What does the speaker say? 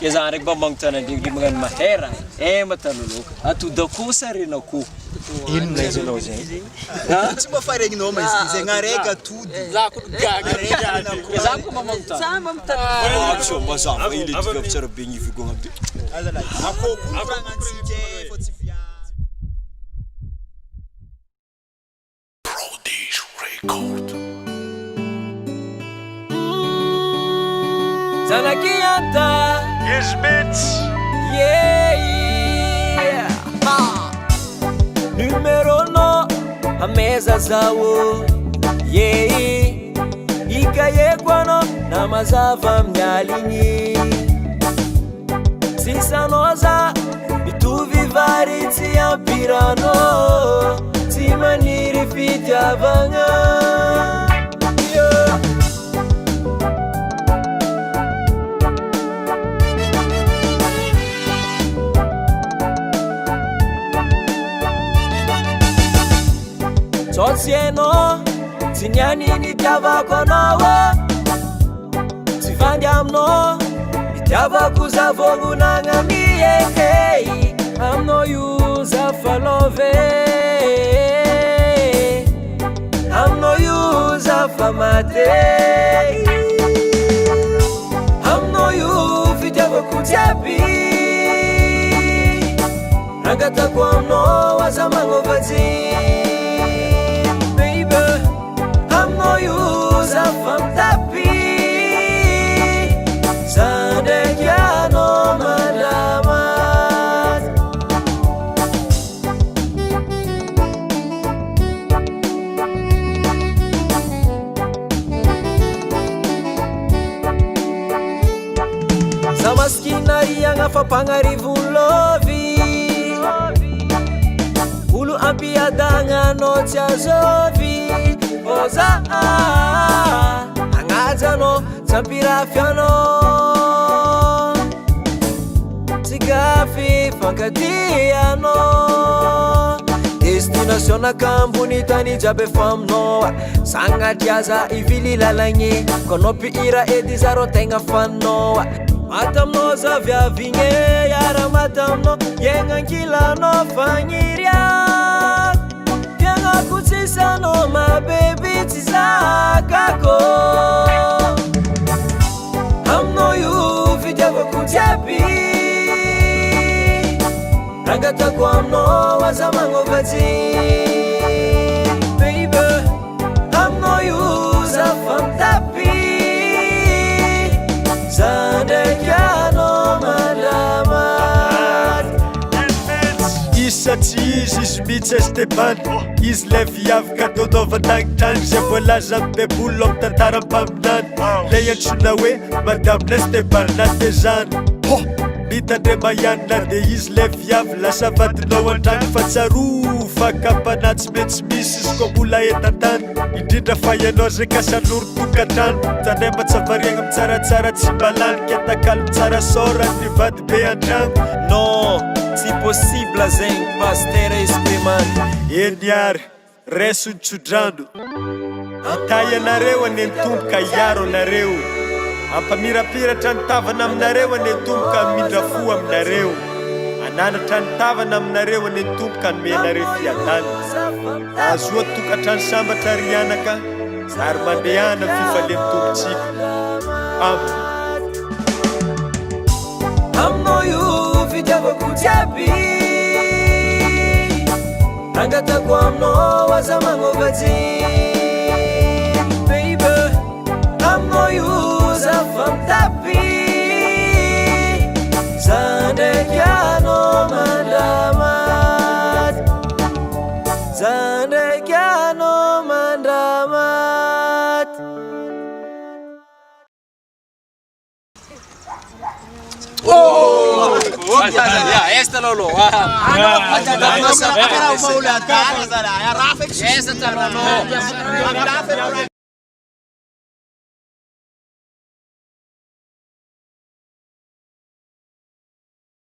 Kezarek ba mangtana di mga mahera. Matalulok. Atuda ko sa rin ako. Ino na izy anao zay? Tsy mba faregninao ma izy zay gnareka atody. Kezako mamangtana. Za mamtana. Atsyo mazava ile tika tsara be ngiviko ngam. Ako kurangantsika fa tsy viavy. Prodigy Record. Zanakianta. Yes, bitch. Yeah. Numero no a mesa zao. Yeah. Ikaye kwano na mazava mnyalinyi. Sisa noza mituvi vari tia pirano. Timaniri fitya vanga. Yeah. Sotsieno, sinyani nitiava konoa. Sifandi amno, nitiava kuzavongu nangamie. Hey, I'm no use for love. I'm no use for mate. I'm no use fitiava kutiapi. Rangata kwa mno wazamango vazi. I'm no use from tapi. Sandekiano madamat. Sa maskinaria nga fapangarivo lovi. Ulu ampiadanga no tia zovi. Oza angazano sampirafiano Sigafi fankatiano Destination na kampuni tani jabe famno Sangatiaza ivili lalanye Konopi ira edizaro tenga fano Matamno za vya vinge Yara matamno yengan kilano fanyiria Kutsisa no my baby tizakako. I'm no you fitava kutiapi. Rangata kwa mno wazamango vati. Baby, I'm no you zafam tapi. Zandekiano malamat. Isa tsy izy mihitsy Esteban. Izy le viavaka donovantagnitrany zay voalaza bebolo amin'ny tantaram-paminany. Le antsona hoe madame Esteban natezany. Mitandre mayanina de izy le viavy lasa vadinao an-dragno fa tsarofa kapana tsy maintsy misy izy koa mbola etan-tany. Indrindra fa ianao zay kasanoro tokantrano. Tanemba tsavariagna mitsaratsara tsy malanika takalo mitsara sora ny vady be an-dragno. Non, si possible zeng pasteur esprimani. Eniary reso ny tsodrano itay anareo ane tomboka iaro anareo ampamirapiratra ny tavana aminareo ane tomboka mindra fo aminareo ananatra ny tavana aminareo ane tomboka nome anareo fiadana azoa tokatrano sambatra rianaka zary mandehana fifale mitombotsika Amno yu fitiavako jiaby Rangata kwa amno wazamango vati Baby, amno yu zafam tapi Zandekiano mandamat Zandekiano mandamat Ya, esta lolo. Ano, pagkakaraw maulad ka? Esa Esta lolo.